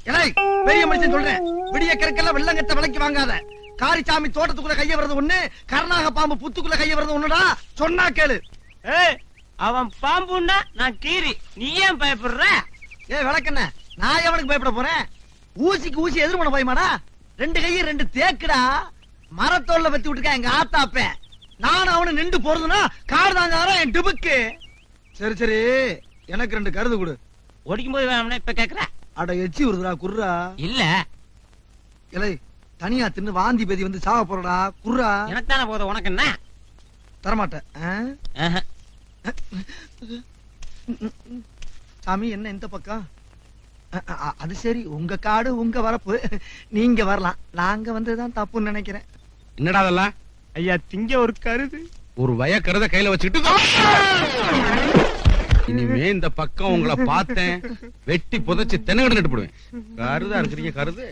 பெரிய மனுஷன் சொல்றேன், விடிய கற்கெல்லாம் வெள்ளங்கட்ட விலைக்கு வாங்காத. காரிச்சாமி தோட்டத்துக்குள்ள கைய வர்றது ஒண்ணு, கருணாக பாம்பு புத்துக்குள்ள கைய வர்றது ஒண்ணுடா. சொன்னா கேளு. அவன் பாம்புன்னா நான் கீரி, நீ ஏன் பயப்படுற? விளக்கண்ண, நான் எவனுக்கு பயப்பட போறேன்? ஊசிக்கு ஊசி எதிர் பண்ண பயமாடா? ரெண்டு கையும் ரெண்டு தேக்குடா. மரத்தோல்ல வச்சு விட்டுருக்க எங்க ஆத்தாப்பேன். நானும் அவனு நின்று போறதுன்னா காடு தாங்க என் டிபுக்கு. சரி சரி, எனக்கு ரெண்டு கருது கொடு. ஓடிக்கும் போது வேணும்னா இப்ப கேக்குற? அட எச்சி வருதுடா, குர்ரா. இல்ல இலை தனியா தின்னு வாந்தி பேதி வந்து சாவ போறடா, குர்ரா. எனக்கு தானே போதும், உனக்கு என்ன? தரமாட்டேன். சாமி என்ன இந்த பக்கம்? அது சரி, உங்க காடு உங்க வரப்பு, நீங்க வரலாம். நாங்க வந்ததுதான் தப்புன்னு நினைக்கிறேன். என்னடா அதெல்லாம்? ஐயா, திங்க ஒரு கருது. ஒரு வய கருத கையில வச்சுக்கிட்டு இனிமே இந்த பக்கம் உங்களை பார்த்தேன், வெட்டி புதைச்சு தென்னகட நட்டு போடுவேன். கருதா இருக்கிறீங்க கருது.